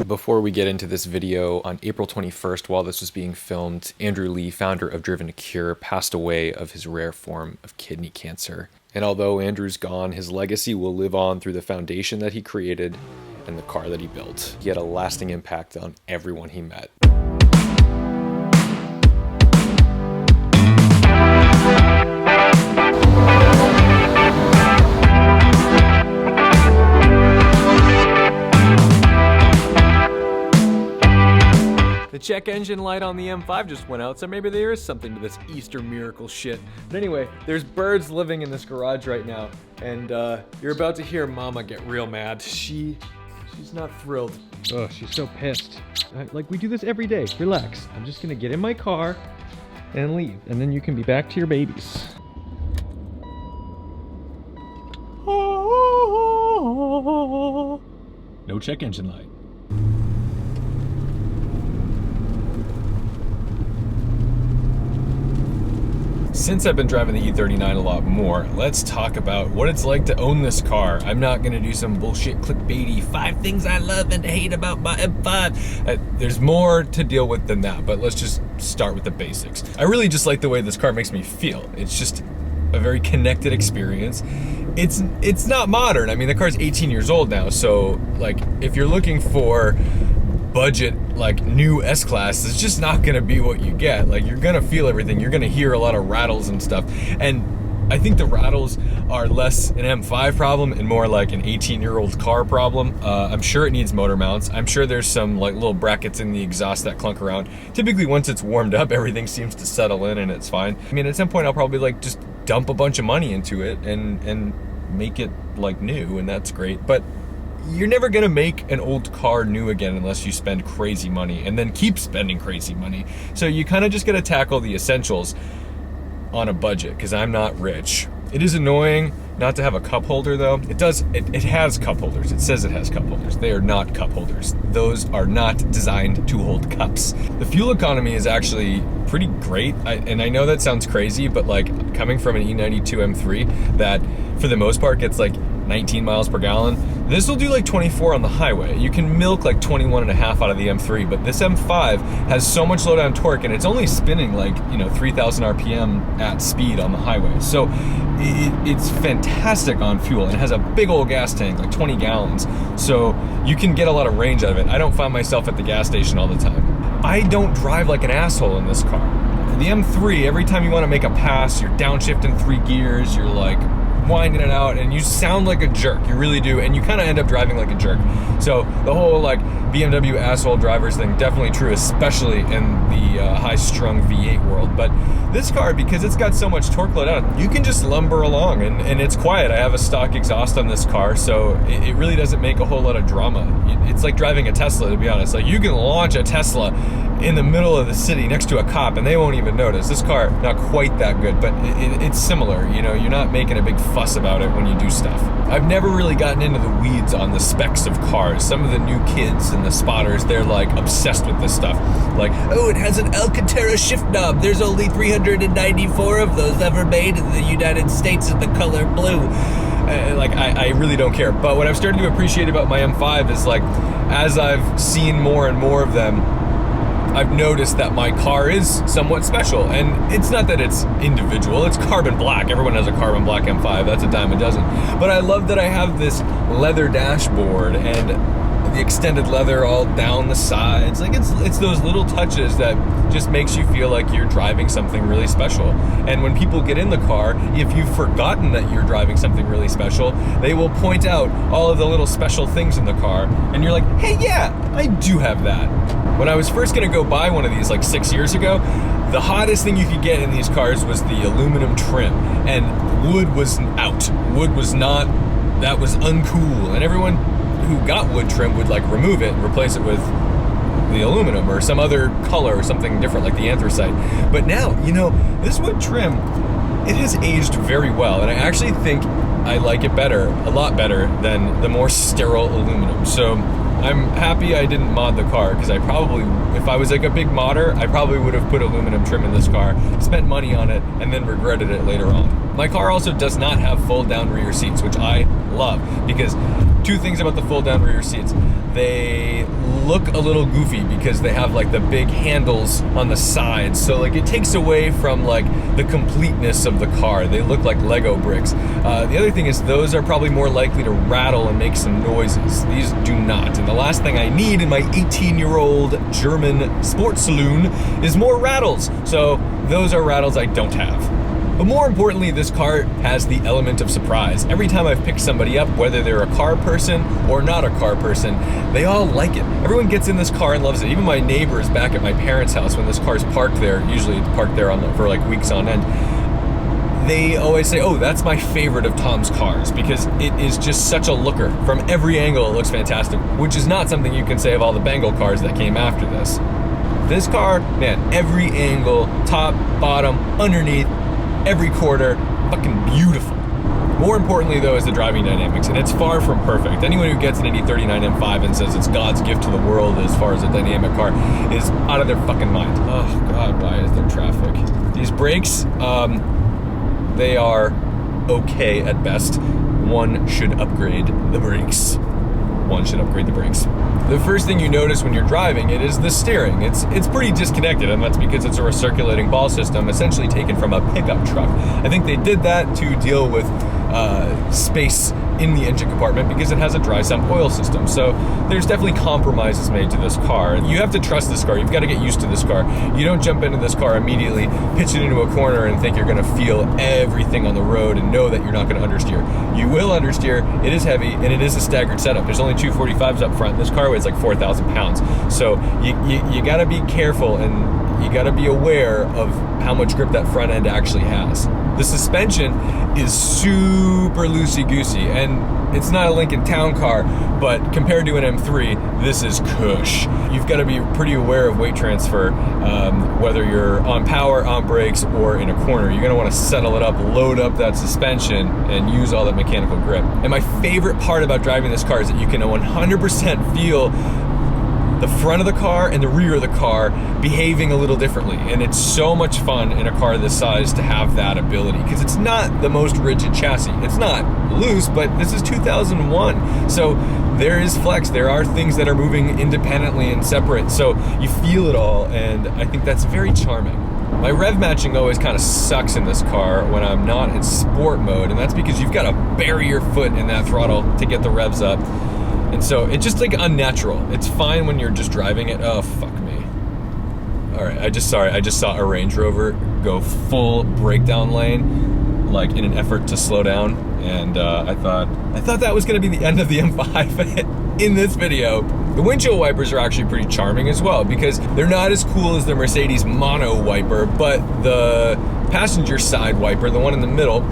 Before we get into this video, on April 21st, while this was being filmed, Andrew Lee, founder of Driven to Cure, passed away of his rare form of kidney cancer. And although Andrew's gone, his legacy will live on through the foundation that he created and the car that he built. He had a lasting impact on everyone he met. The check engine light on the M5 just went out, so maybe there is something to this Easter miracle shit. But anyway, there's birds living in this garage right now, and you're about to hear Mama get real mad. She's not thrilled. Oh, she's so pissed. Like, we do this every day. Relax. I'm just gonna get in my car and leave, and then you can be back to your babies. No check engine light. Since I've been driving the E39 a lot more, let's talk about what it's like to own this car. I'm not gonna do some bullshit clickbaity 5 things I love and hate about my M5. There's more to deal with than that, but let's just start with the basics. I really just like the way this car makes me feel. It's just a very connected experience. It's not modern. I mean, the car's 18 years old now, so like if you're looking for budget like new S-Class, it's just not gonna be what you get. Like, you're gonna feel everything, you're gonna hear a lot of rattles and stuff, and I think the rattles are less an M5 problem and more like an 18-year-old car problem. I'm sure it needs motor mounts. I'm sure there's some like little brackets in the exhaust that clunk around. Typically once it's warmed up, everything seems to settle in and it's fine. I mean, at some point I'll probably like just dump a bunch of money into it and make it like new, and that's great. But you're never gonna make an old car new again unless you spend crazy money and then keep spending crazy money. So you kind of just gotta tackle the essentials on a budget, because I'm not rich. It is annoying not to have a cup holder though. It has cup holders. It says it has cup holders. They are not cup holders. Those are not designed to hold cups. The fuel economy is actually pretty great. And I know that sounds crazy, but like coming from an E92 M3 that for the most part gets like 19 miles per gallon, this will do like 24 on the highway. You can milk like 21 and a half out of the M3, but this M5 has so much low down torque and it's only spinning like, 3,000 RPM at speed on the highway. So it's fantastic on fuel, and it has a big old gas tank, like 20 gallons. So you can get a lot of range out of it. I don't find myself at the gas station all the time. I don't drive like an asshole in this car. The M3, every time you want to make a pass, you're downshifting 3 gears, you're like winding it out, and you sound like a jerk. You really do, and you kind of end up driving like a jerk. So the whole like BMW asshole drivers thing, definitely true, especially in the high-strung V8 world. But this car, because it's got so much torque load out, you can just lumber along, and it's quiet. I have a stock exhaust on this car, so it really doesn't make a whole lot of drama. It's like driving a Tesla, to be honest. Like, you can launch a Tesla in the middle of the city next to a cop and they won't even notice. This car, not quite that good, but it's similar. You're not making a big fuss about it when you do stuff. I've never really gotten into the weeds on the specs of cars. Some of the new kids and the spotters, they're like obsessed with this stuff. Like, oh, it has an Alcantara shift knob. There's only 394 of those ever made in the United States in the color blue. I really don't care. But what I've started to appreciate about my M5 is, like, as I've seen more and more of them, I've noticed that my car is somewhat special. And it's not that it's individual, it's carbon black. Everyone has a carbon black M5, that's a dime a dozen. But I love that I have this leather dashboard and the extended leather all down the sides. Like, it's those little touches that just makes you feel like you're driving something really special. And when people get in the car, if you've forgotten that you're driving something really special, they will point out all of the little special things in the car, and you're like, hey, yeah, I do have that. When I was first gonna go buy one of these like 6 years ago, the hottest thing you could get in these cars was the aluminum trim, and wood was out. Wood was not, that was uncool, and everyone who got wood trim would like remove it and replace it with the aluminum or some other color or something different like the anthracite. But now, this wood trim, it has aged very well, and I actually think I like it better, a lot better than the more sterile aluminum. So I'm happy I didn't mod the car, because I probably, if I was like a big modder, I probably would have put aluminum trim in this car, spent money on it, and then regretted it later on. My car also does not have fold down rear seats, which I love, because Two things about the fold-down rear seats. They look a little goofy because they have like the big handles on the sides, so like it takes away from like the completeness of the car. They look like Lego bricks. The other thing is those are probably more likely to rattle and make some noises. These do not. And the last thing I need in my 18-year-old German sports saloon is more rattles. So those are rattles I don't have. But more importantly, this car has the element of surprise. Every time I've picked somebody up, whether they're a car person or not a car person, they all like it. Everyone gets in this car and loves it. Even my neighbors back at my parents' house, when this car's parked there, usually it's parked there for like weeks on end, they always say, oh, that's my favorite of Tom's cars, because it is just such a looker. From every angle, it looks fantastic, which is not something you can say of all the Bengal cars that came after this. This car, man, every angle, top, bottom, underneath, every quarter, fucking beautiful. More importantly though is the driving dynamics, and it's far from perfect. Anyone who gets an E39 M5 and says it's God's gift to the world as far as a dynamic car is out of their fucking mind. Oh God, why is there traffic? These brakes, they are okay at best. One should upgrade the brakes. One should upgrade the brakes. The first thing you notice when you're driving it is the steering. It's pretty disconnected, and that's because it's a recirculating ball system essentially taken from a pickup truck. I think they did that to deal with space in the engine compartment because it has a dry sump oil system. So there's definitely compromises made to this car. You have to trust this car. You've got to get used to this car. You don't jump into this car immediately, pitch it into a corner and think you're going to feel everything on the road and know that you're not going to understeer. You will understeer. It is heavy and it is a staggered setup. There's only two 45s up front. This car weighs like 4,000 pounds. So you got to be careful and you got to be aware of how much grip that front end actually has. The suspension is super loosey-goosey, and it's not a Lincoln Town car, but compared to an M3, this is cush. You've got to be pretty aware of weight transfer, whether you're on power, on brakes, or in a corner. You're going to want to settle it up, load up that suspension, and use all that mechanical grip. And my favorite part about driving this car is that you can 100% feel the front of the car and the rear of the car behaving a little differently. And it's so much fun in a car this size to have that ability, because it's not the most rigid chassis. It's not loose, but this is 2001. So there is flex. There are things that are moving independently and separate. So you feel it all, and I think that's very charming. My rev matching always kind of sucks in this car when I'm not in sport mode, and that's because you've got to bury your foot in that throttle to get the revs up. And so it's just like unnatural. It's fine when you're just driving it. Oh, fuck me. All right, I just saw a Range Rover go full breakdown lane, like in an effort to slow down. And I thought that was gonna be the end of the M5 in this video. The windshield wipers are actually pretty charming as well, because they're not as cool as the Mercedes mono wiper, but the passenger side wiper, the one in the middle,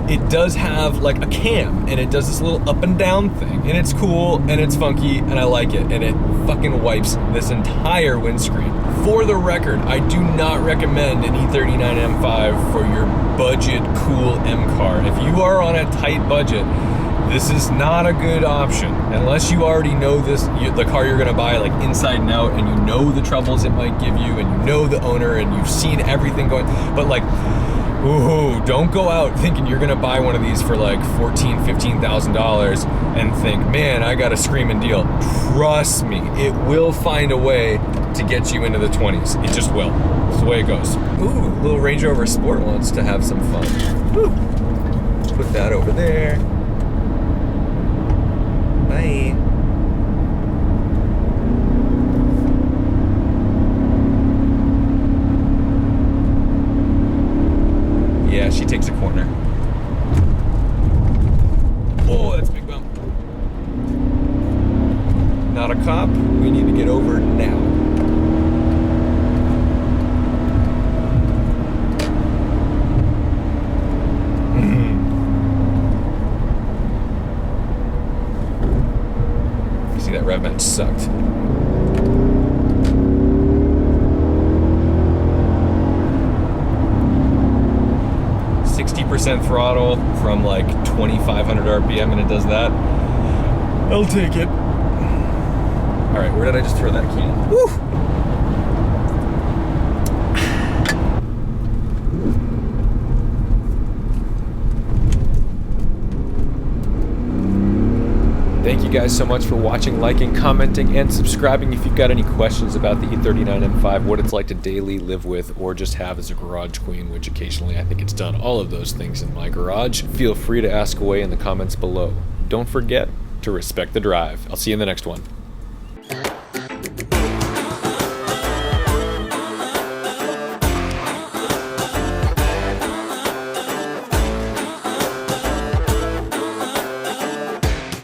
it does have like a cam, and it does this little up and down thing, and it's cool and it's funky and I like it, and it fucking wipes this entire windscreen. For the record, I do not recommend an E39 M5 for your budget cool M car. If you are on a tight budget, this is not a good option unless you already know the car you're gonna buy like inside and out, and you know the troubles it might give you, and you know the owner, and you've seen everything going. But like, ooh, don't go out thinking you're gonna buy one of these for like $14,000, $15,000 and think, man, I got a screaming deal. Trust me, it will find a way to get you into the 20s. It just will. That's the way it goes. Ooh, little Range Rover Sport wants to have some fun. Woo. Put that over there. Bye. Yeah, she takes a corner. Oh, that's a big bump. Not a cop. We need to get over now. See, that rev match sucked. Throttle from like 2,500 RPM, and it does that. I'll take it. All right, where did I just throw that can? Woo! Thank you guys so much for watching, liking, commenting, and subscribing. If you've got any questions about the E39 M5, what it's like to daily live with or just have as a garage queen, which occasionally I think it's done all of those things in my garage, feel free to ask away in the comments below. Don't forget to respect the drive. I'll see you in the next one.